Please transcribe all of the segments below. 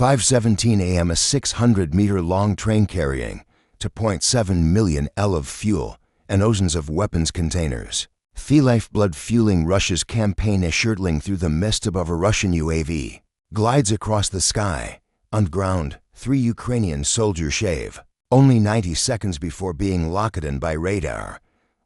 5:17 a.m. a 600-meter-long train carrying 2.7 million L of fuel and oceans of weapons containers. The lifeblood fueling Russia's campaign Shirtling through the mist above a Russian UAV. Glides across the sky. On ground, 3 Ukrainian soldiers shave. Only 90 seconds before being locked in by radar.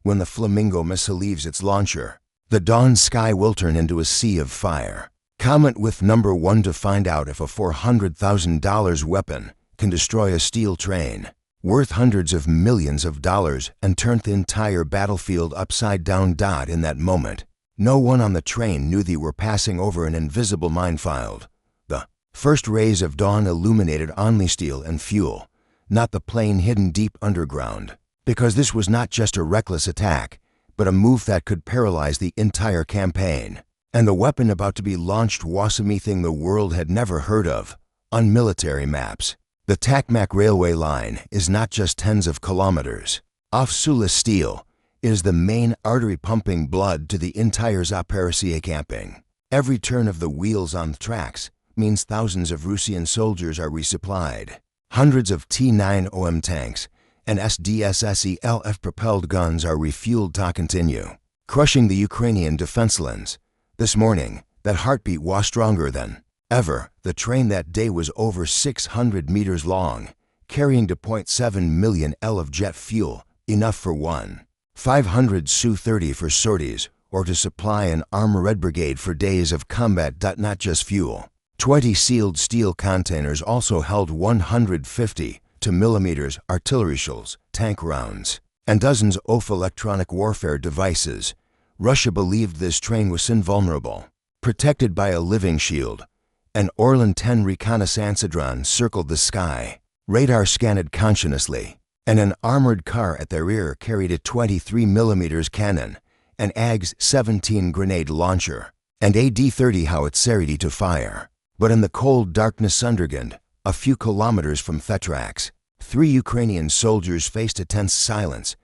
When the Flamingo missile leaves its launcher, the dawn sky will turn into a sea of fire. Comment with number 1 to find out if a $400,000 weapon can destroy a steel train worth hundreds of millions of dollars and turn the entire battlefield upside down. In that moment, no one on the train knew they were passing over an invisible minefield. The first rays of dawn illuminated only steel and fuel, not the plane hidden deep underground, because this was not just a reckless attack, but a move that could paralyze the entire campaign. And the weapon about to be launched was something the world had never heard of on military maps. The Takmak railway line is not just tens of kilometers off Sula steel. It is the main artery pumping blood to the entire Zaporizhzhia camping. Every turn of the wheels on the tracks means thousands of Russian soldiers are resupplied. Hundreds of T-9OM tanks and SDSSELF-propelled guns are refueled to continue crushing the Ukrainian defense lines. This morning, that heartbeat was stronger than ever. The train that day was over 600 meters long, carrying 2.7 million L of jet fuel, enough for 500 Su-30 for sorties or to supply an armored brigade for days of combat. Not just fuel. 20 sealed steel containers also held 150 mm artillery shells, tank rounds, and dozens of electronic warfare devices. Russia believed this train was invulnerable, protected by a living shield. An Orlan 10 reconnaissance drone circled the sky. Radar scanned consciously, and an armored car at their rear carried a 23 mm cannon, an AG-17 grenade launcher, and a D-30 howitzer ready to fire. But in the cold darkness underground, a few kilometers from the tracks, 3 Ukrainian soldiers faced a tense silence.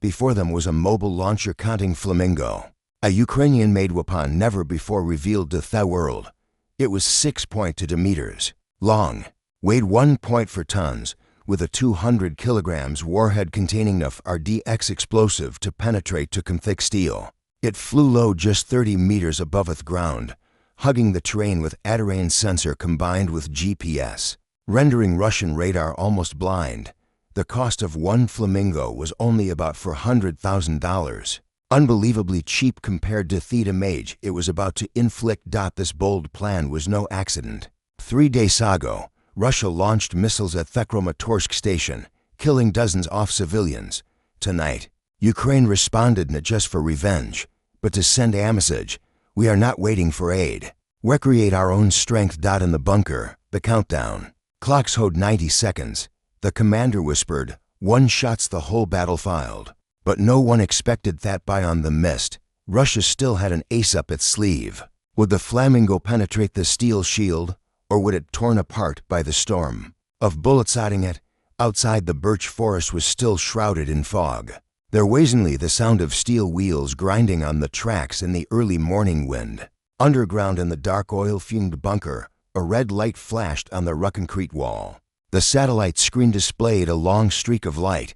Before them was a mobile launcher counting Flamingo, a Ukrainian-made weapon never before revealed to the world. It was 6.2 meters long, weighed 1.4 tons, with a 200 kilograms warhead containing enough RDX explosive to penetrate to thick steel. It flew low just 30 meters above the ground, hugging the terrain with ADRAN sensor combined with GPS, rendering Russian radar almost blind. The cost of one Flamingo was only about $400,000. Unbelievably cheap compared to the damage it was about to inflict. This bold plan was no accident. 3 days ago, Russia launched missiles at Kramatorsk station, killing dozens of civilians. Tonight, Ukraine responded not just for revenge, but to send a message. We are not waiting for aid. We create our own strength. In the bunker, the countdown clocks showed 90 seconds. The commander whispered, "One shot's the whole battlefield." But no one expected that beyond the mist, Russia still had an ace up its sleeve. Would the Flamingo penetrate the steel shield, or would it torn apart by the storm of bullets hitting it? Outside, the birch forest was still shrouded in fog. There was only the sound of steel wheels grinding on the tracks in the early morning wind. Underground in the dark oil-fumed bunker, a red light flashed on the concrete wall. The satellite screen displayed a long streak of light.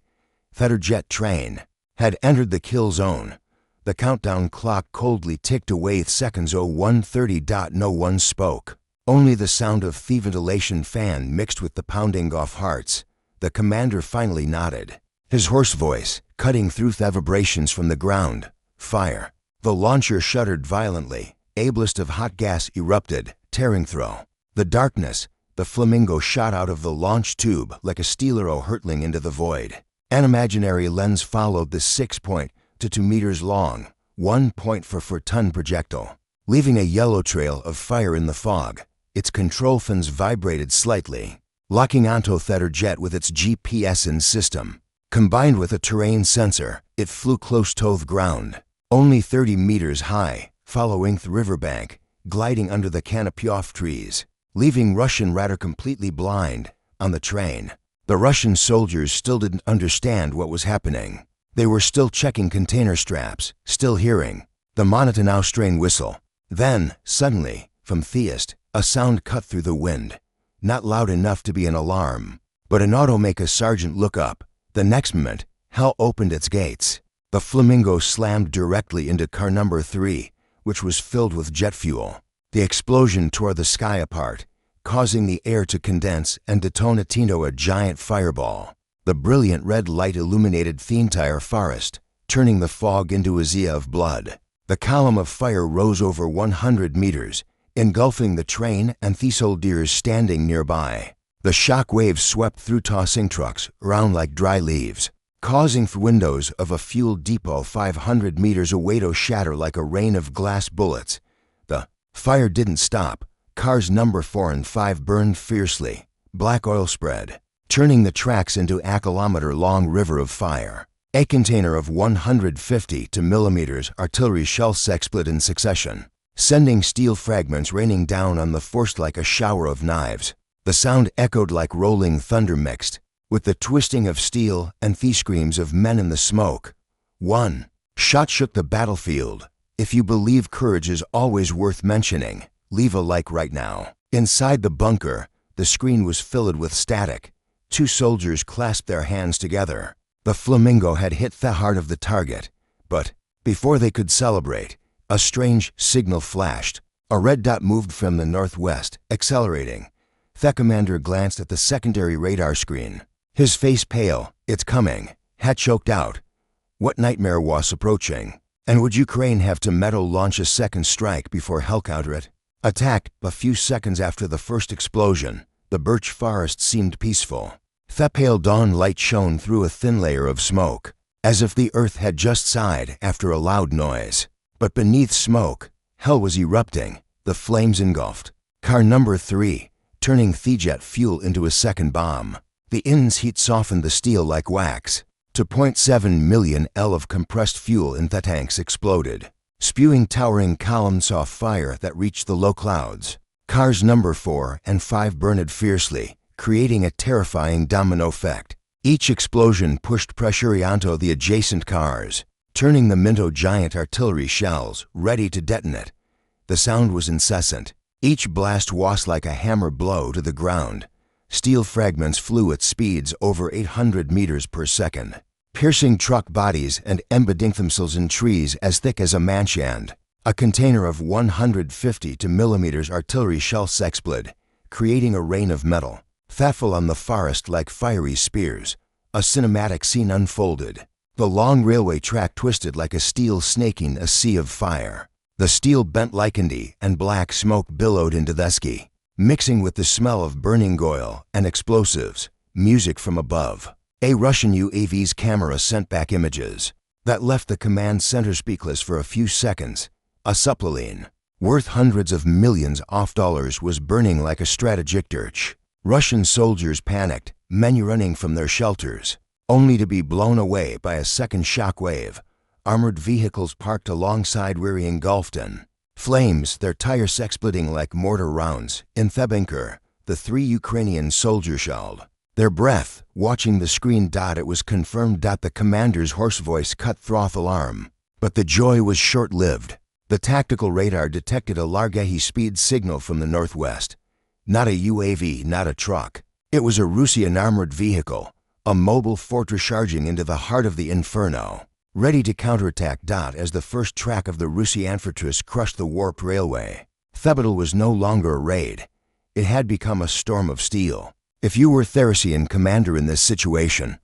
The jet train had entered the kill zone. The countdown clock coldly ticked away seconds. 01:30. No one spoke. Only the sound of the ventilation fan mixed with the pounding of hearts. The commander finally nodded, his hoarse voice cutting through the vibrations from the ground. Fire. The launcher shuddered violently. A blast of hot gas erupted, tearing through the darkness. The Flamingo shot out of the launch tube like a steel arrow hurtling into the void. An imaginary lens followed the 6.2 meters long, 1.44 ton projectile, leaving a yellow trail of fire in the fog. Its control fins vibrated slightly, locking onto the jet with its GPS system. Combined with a terrain sensor, it flew close to the ground, only 30 meters high, following the riverbank, gliding under the canopy of trees, leaving Russian radar completely blind. On the train, the Russian soldiers still didn't understand what was happening. They were still checking container straps, still hearing the monotone train whistle. Then, suddenly, from the east, a sound cut through the wind. not loud enough to be an alarm, but enough to make a sergeant look up. The next moment, hell opened its gates. The Flamingo slammed directly into car number 3, which was filled with jet fuel. The explosion tore the sky apart, causing the air to condense and detonate into a giant fireball. The brilliant red light illuminated the entire forest, turning the fog into a sea of blood. The column of fire rose over 100 meters, engulfing the train and the soldiers standing nearby. The shock waves swept through tossing trucks around like dry leaves, causing the windows of a fuel depot 500 meters away to shatter like a rain of glass bullets. The fire didn't stop. Cars number 4 and 5 burned fiercely. Black oil spread, turning the tracks into a kilometer-long river of fire. A container of 150mm artillery shells exploded in succession, sending steel fragments raining down on the forest like a shower of knives. The sound echoed like rolling thunder mixed with the twisting of steel and the screams of men in the smoke. One shot shook the battlefield. If you believe courage is always worth mentioning, leave a like right now. Inside the bunker, the screen was filled with static. 2 soldiers clasped their hands together. The Flamingo had hit the heart of the target, but before they could celebrate, a strange signal flashed. A red dot moved from the northwest, accelerating. The commander glanced at the secondary radar screen. His face pale. It's coming. Had choked out. What nightmare was approaching? And would Ukraine have to metal launch a second strike before hell counter it? Attacked a few seconds after the first explosion, the birch forest seemed peaceful. The pale dawn light shone through a thin layer of smoke, as if the earth had just sighed after a loud noise. But beneath smoke, hell was erupting. The flames engulfed car number 3, turning the jet fuel into a second bomb. The inn's heat softened the steel like wax. 2.7 million L of compressed fuel in the tanks exploded, spewing towering columns of fire that reached the low clouds. Cars number 4 and 5 burned fiercely, creating a terrifying domino effect. Each explosion pushed pressure onto the adjacent cars, turning them into giant artillery shells ready to detonate. The sound was incessant. Each blast was like a hammer blow to the ground. Steel fragments flew at speeds over 800 meters per second, piercing truck bodies and embedding themselves in trees as thick as a manshand. A container of 150mm artillery shells exploded, creating a rain of metal. That fell on the forest like fiery spears. A cinematic scene unfolded. The long railway track twisted like a steel snaking a sea of fire. The steel bent like candy, and black smoke billowed into the sky, mixing with the smell of burning oil and explosives. Music from above. A Russian UAV's camera sent back images that left the command center speechless for a few seconds. A subplane, worth hundreds of millions of dollars, was burning like a strategic torch. Russian soldiers panicked, many running from their shelters, only to be blown away by a second shock wave. Armored vehicles parked alongside were engulfed in flames, their tires exploding like mortar rounds. In the bunker, the 3 Ukrainian soldiers shelled their breath, watching the screen. It was confirmed that the commander's hoarse voice cut through the alarm. But the joy was short-lived. The tactical radar detected a large high-speed signal from the northwest. Not a UAV, not a truck. It was a Russian armored vehicle, a mobile fortress charging into the heart of the inferno, ready to counterattack. As the first track of the Russian fortress crushed the warped railway, the battle was no longer a raid. It had become a storm of steel. If you were Theresian commander in this situation,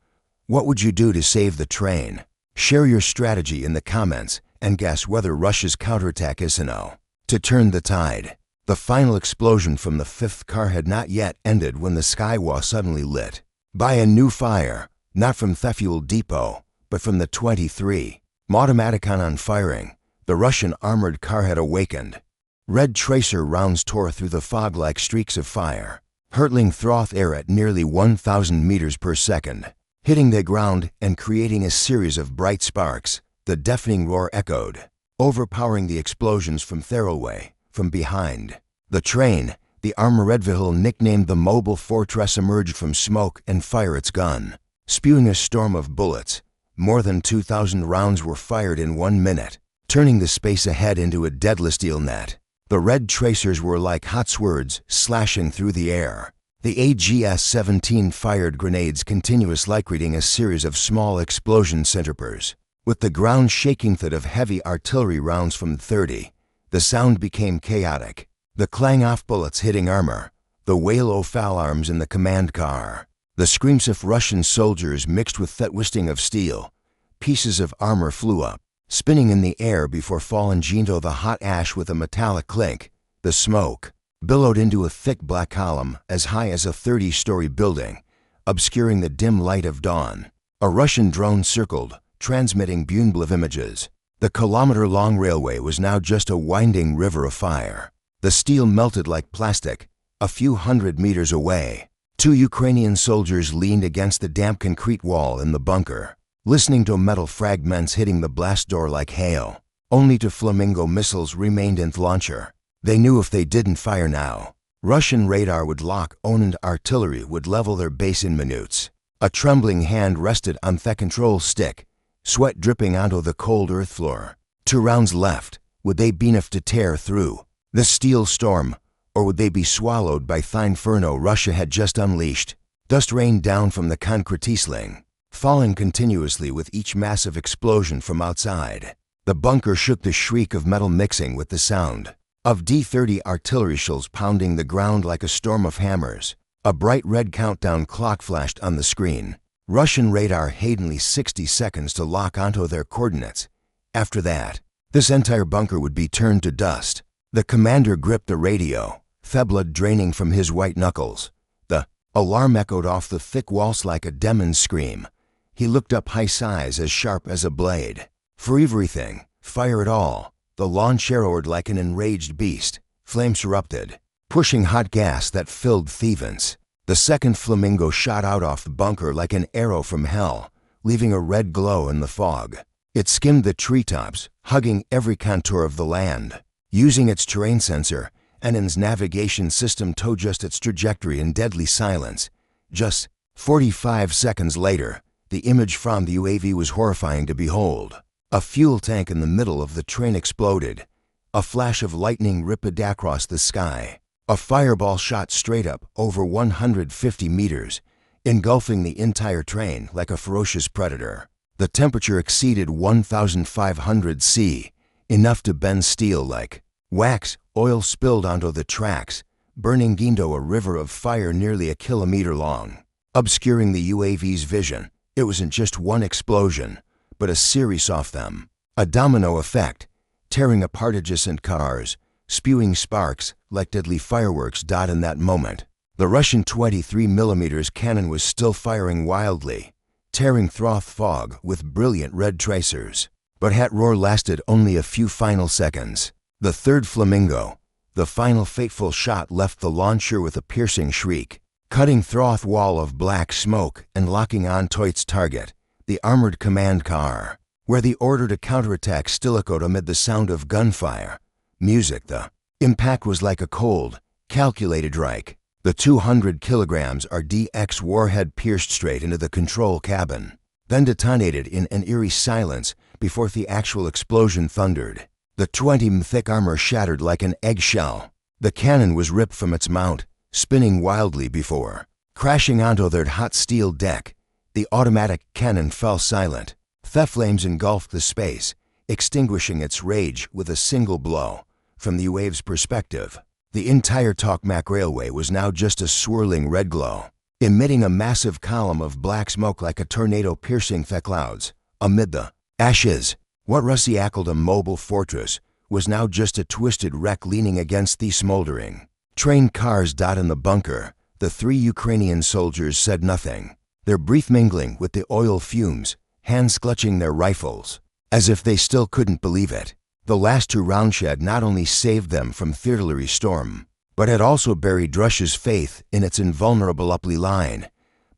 what would you do to save the train? Share your strategy in the comments and guess whether Russia's counterattack is enough to turn the tide. The final explosion from the 5th car had not yet ended when the sky was suddenly lit by a new fire, not from the fuel depot, but from the 23 automaticon on firing. The Russian armored car had awakened. Red tracer rounds tore through the fog like streaks of fire, hurtling through the air at nearly 1,000 meters per second, hitting the ground and creating a series of bright sparks. The deafening roar echoed, overpowering the explosions from Theroway. From behind the train, the armored vehicle nicknamed the Mobile Fortress emerged from smoke and fired its gun, spewing a storm of bullets. More than 2,000 rounds were fired in 1 minute, turning the space ahead into a deadly steel net. The red tracers were like hot swords slashing through the air, The AGS-17 fired grenades continuous like reading a series of small explosion centerpers. With the ground shaking thud of heavy artillery rounds from 30, the sound became chaotic. The clang of bullets hitting armor, the wail of foul arms in the command car, the screams of Russian soldiers mixed with that whistling of steel. Pieces of armor flew up, spinning in the air before falling into the hot ash with a metallic clink. The smoke billowed into a thick black column as high as a 30-story building, obscuring the dim light of dawn. A Russian drone circled, transmitting Bunbliv images. The kilometer-long railway was now just a winding river of fire. The steel melted like plastic. A few hundred meters away, 2 Ukrainian soldiers leaned against the damp concrete wall in the bunker, listening to metal fragments hitting the blast door like hail. Only 2 Flamingo missiles remained in the launcher. They knew if they didn't fire now, Russian radar would lock on and artillery would level their base in minutes. A trembling hand rested on the control stick, sweat dripping onto the cold earth floor. 2 rounds left. Would they be enough to tear through the steel storm, or would they be swallowed by the inferno Russia had just unleashed? Dust rained down from the concrete ceiling, falling continuously with each massive explosion from outside. The bunker shook, the shriek of metal mixing with the sound of D-30 artillery shells pounding the ground like a storm of hammers. A bright red countdown clock flashed on the screen. Russian radar had only 60 seconds to lock onto their coordinates. After that, this entire bunker would be turned to dust. The commander gripped the radio, the blood draining from his white knuckles. The alarm echoed off the thick walls like a demon's scream. He looked up, his eyes as sharp as a blade. For everything, fire it all. The launch roared like an enraged beast. Flames erupted, pushing hot gas that filled the vents. The second Flamingo shot out off the bunker like an arrow from hell, leaving a red glow in the fog. It skimmed the treetops, hugging every contour of the land. Using its terrain sensor and its navigation system to adjust its trajectory in deadly silence. Just 45 seconds later, the image from the UAV was horrifying to behold. A fuel tank in the middle of the train exploded. A flash of lightning ripped across the sky. A fireball shot straight up over 150 meters, engulfing the entire train like a ferocious predator. The temperature exceeded 1,500 C, enough to bend steel like wax. Oil spilled onto the tracks, burning into a river of fire nearly a kilometer long, obscuring the UAV's vision. It wasn't just one explosion, but a series of them. A domino effect, tearing apart adjacent cars, spewing sparks like deadly fireworks. In that moment, the Russian 23mm cannon was still firing wildly, tearing through the fog with brilliant red tracers. But that roar lasted only a few final seconds. The third Flamingo, the final fateful shot, left the launcher with a piercing shriek, cutting through the wall of black smoke and locking on to its target, the armored command car, where the order to counterattack still echoed amid the sound of gunfire. Music. The impact was like a cold, calculated strike. The 200 kilograms RDX warhead pierced straight into the control cabin, then detonated in an eerie silence before the actual explosion thundered. The 20 thick armor shattered like an eggshell. The cannon was ripped from its mount, spinning wildly before crashing onto their hot steel deck. The automatic cannon fell silent. The flames engulfed the space, extinguishing its rage with a single blow. From the UAV's perspective, the entire Tokmak Railway was now just a swirling red glow, emitting a massive column of black smoke like a tornado piercing the clouds. Amid the ashes, what Russia called a mobile fortress was now just a twisted wreck leaning against the smoldering train cars. In the bunker, the 3 Ukrainian soldiers said nothing, their breath mingling with the oil fumes, hands clutching their rifles, as if they still couldn't believe it. The last 2 rounds had not only saved them from the artillery storm, but had also buried Russia's faith in its invulnerable upply line.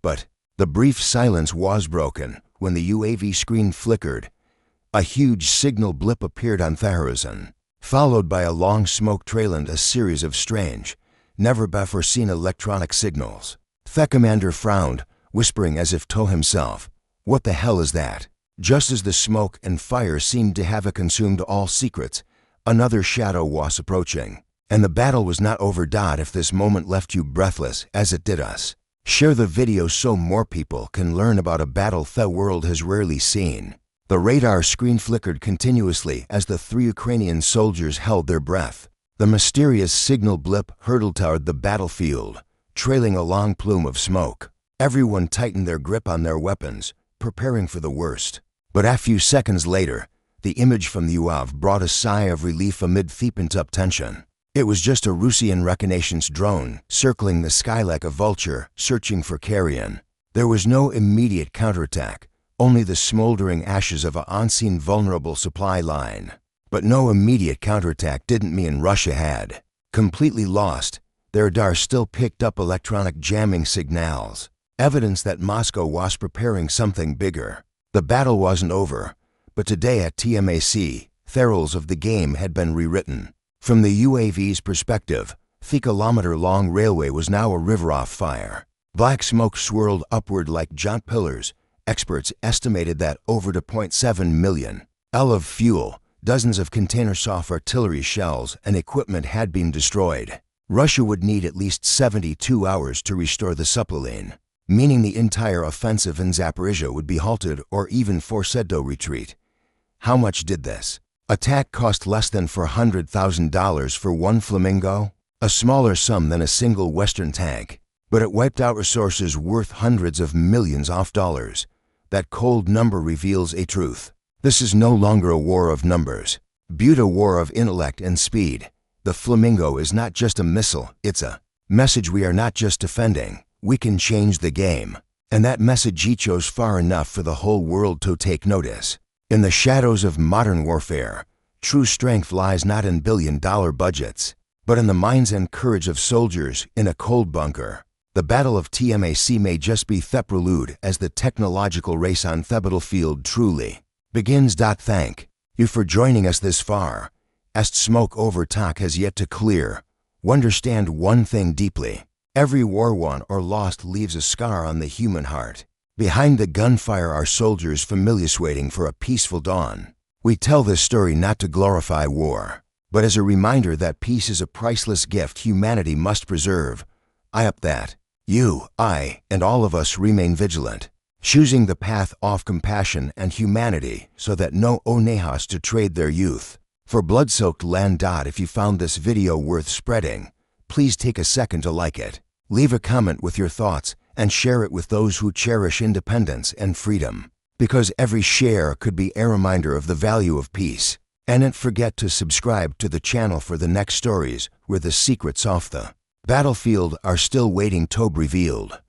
But the brief silence was broken when the UAV screen flickered. A huge signal blip appeared on the horizon, followed by a long smoke trail and a series of strange, never-before-seen electronic signals. The commander frowned, whispering as if to himself, "What the hell is that?" Just as the smoke and fire seemed to have consumed all secrets, another shadow was approaching. And the battle was not over. If this moment left you breathless, as it did us, share the video so more people can learn about a battle the world has rarely seen. The radar screen flickered continuously as the 3 Ukrainian soldiers held their breath. The mysterious signal blip hurtled toward the battlefield, trailing a long plume of smoke. Everyone tightened their grip on their weapons, preparing for the worst. But a few seconds later, the image from the UAV brought a sigh of relief amid the pent-up tension. It was just a Russian reconnaissance drone circling the sky like a vulture, searching for carrion. There was no immediate counterattack, only the smoldering ashes of an unseen vulnerable supply line. But no immediate counterattack didn't mean Russia had completely lost. Their radar still picked up electronic jamming signals, evidence that Moscow was preparing something bigger. The battle wasn't over, but today at TMAC, the rules of the game had been rewritten. From the UAV's perspective, the kilometer-long railway was now a river of fire. Black smoke swirled upward like giant pillars. Experts estimated that over 2.7 million L of fuel, dozens of container-soft artillery shells, and equipment had been destroyed. Russia would need at least 72 hours to restore the supply lane, meaning the entire offensive in Zaporizhia would be halted or even forced to retreat. How much did this attack cost? Less than $400,000 for one Flamingo, a smaller sum than a single Western tank, but it wiped out resources worth hundreds of millions of dollars. That cold number reveals a truth. This is no longer a war of numbers, but a war of intellect and speed. The Flamingo is not just a missile, it's a message. We are not just defending, we can change the game. And that message echoes far enough for the whole world to take notice. In the shadows of modern warfare, true strength lies not in billion-dollar budgets, but in the minds and courage of soldiers in a cold bunker. The Battle of TMAC may just be the prelude as the technological race on the battlefield truly begins. Thank you for joining us this far. As smoke over talk has yet to clear, we understand one thing deeply. Every war won or lost leaves a scar on the human heart. Behind the gunfire are soldiers familiars waiting for a peaceful dawn. We tell this story not to glorify war, but as a reminder that peace is a priceless gift humanity must preserve. I hope that you, I, and all of us remain vigilant, choosing the path of compassion and humanity so that no one has to trade their youth for blood-soaked land. If you found this video worth spreading, please take a second to like it, leave a comment with your thoughts, and share it with those who cherish independence and freedom. Because every share could be a reminder of the value of peace. And don't forget to subscribe to the channel for the next stories where the secrets of the battlefield are still waiting to be revealed.